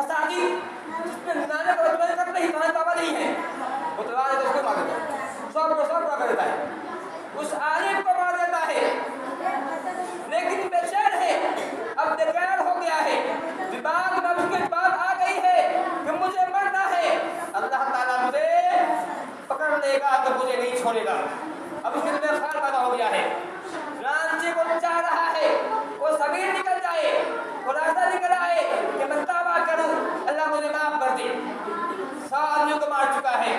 مساجد جس میں نانے کا مطلب کرتے ہی کہاں کعبہ نہیں ہے وہ تلوار ہے تو اس کو مار دیتا ہے، سب کو سب پورا کر دیتا ہے، اس عالم کو مار دیتا ہے، لیکن بے چین ہے، اب بیکار ہو گیا ہے، دماغ میں اس کے بات آ گئی ہے کہ مجھے مرنا ہے، اللہ تعالیٰ مجھے پکڑ لے گا تو مجھے نہیں چھوڑے گا، اب اس کے اندر خیال پیدا ہو گیا ہے، چنانچہ وہ چاہ رہا ہے وہ ضمیر نکل جائے، خلاصہ نکل آئے کہ میں توبہ کروں اللہ مجھے معاف کر دے، 100 آدمیوں کو مار چکا ہے،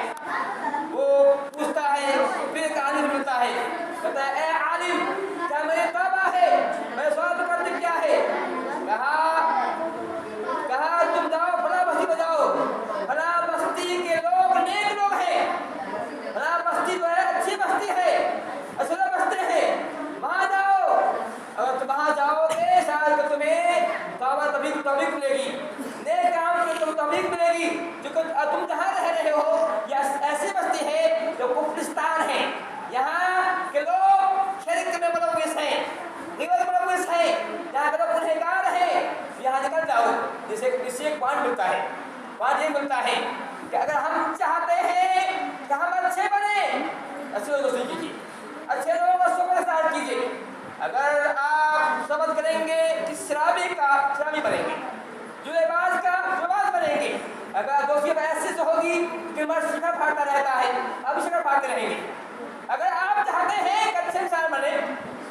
وہ پوچھتا ہے پھر ایک عالم ملتا ہے، کہتا ہے اے عالم کیا میری توبہ ہے، میں سوال کرتے کیا ہے، کہا تم جاؤ فلاں بستی میں جاؤ، فلاں بستی کے لوگ نیک لوگ ہیں، فلاں بستی جو ہے اچھی بستی ہے، اصل بستے ہیں، وہاں جاؤ، اگر تم وہاں جاؤ گے شاید کہ تمہیں توبہ توفیق ملے گی، نیک کام کی تمہیں توفیق ملے گی، جو کہ تم جہاں رہ رہے ہو یہ ایسی بستی ہے جو کفرستان ہے، یہاں کے لوگ شرک میں ملوث ہیں، غیبت میں ملوث ہیں، یہاں کے لوگ گنہگار ہیں، یہاں نکل جاؤ، اس سے ایک پوائنٹ ملتا ہے، پوائنٹ یہ ملتا ہے کہ اگر ہم چاہتے ہیں کہ ہم اچھے بنیں، اچھے لوگوں سے کیجیے، اچھے لوگوں کو صبر ساتھ کیجیے، اگر آپ صبر کریں گے اس شرابی کا شرابی بنیں گے، جوئے باز کا جوئے باز بنیں گے، اگر دوستی ایسی سے ہوگی کہ مرد شکر پھاڑتا رہتا ہے اب شکر پھاڑتے رہیں گے، اگر آپ چاہتے ہیں کہ اچھے انسان بنے،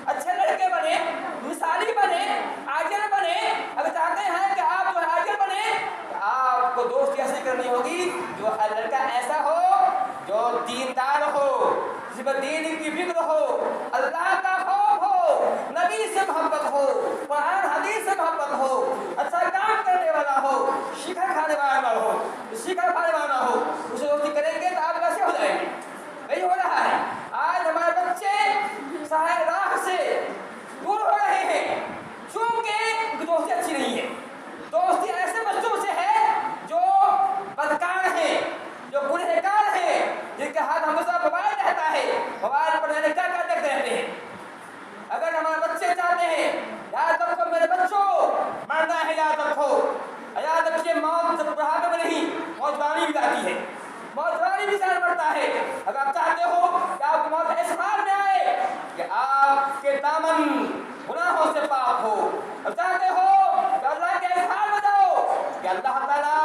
اچھے لڑکے بنے، مثالی بنے، عاجل بنے، اگر چاہتے ہیں کہ آپ جو عاجل بنے تو آپ کو دوستی ایسی کرنی ہوگی جو لڑکا ایسا ہو جو دیندار ہو، جس پر دین کی فکر ہو، اللہ کا خوف ہو، نبی سے محبت ہو، قرآن حدیث سے محبت ہو، اچھا کام کرنے والا ہو، شکر کھانے والا ہو، شکر کھانے والا ہو، اسے دوستی کریں گے تو آپ ویسے ہو جائیں گے، نہیں ہو رہا ہے، آج ہمارے بچے صاحب راہ سے دور ہو رہے ہیں، چونکہ ان کی دوستی اچھی نہیں ہے، دوستی ایسے بچوں سے ہے جو بدکار ہیں، جو گنہگار ہیں، جن کے ہاتھ ہمیشہ موبائل رہتا ہے، موبائل پر رہنے کیا دیکھتے رہتے ہیں، اگر ہمارے بچے چاہتے ہیں یاد رکھو میرے بچوں مرنا ہے، یاد رکھو، یاد رکھیے موت جب بڑھاپے میں نہیں، موت جوانی بھی آتی ہے، موت جوانی بھی سال پڑتا ہے، اگر آپ چاہتے ہو کہ آپ کی موت اس حال میں آئے کہ آپ کے دامن گناہوں سے پاک ہو، اب چاہتے ہو کہ اللہ کے اس حال میں جاؤ کہ اللہ تعالیٰ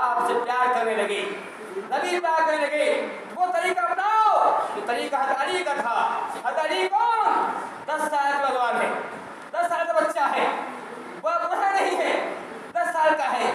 آپ سے پیار کرنے لگے، نبی پیار کرنے لگے، وہ طریقہ اپناؤ جو طریقہ حضرت علی کا تھا، حضرت علی کون؟ 10 سال کا نوجوان ہے، 10 سال کا بچہ ہے، وہ بوڑھا نہیں ہے، 10 سال کا ہے،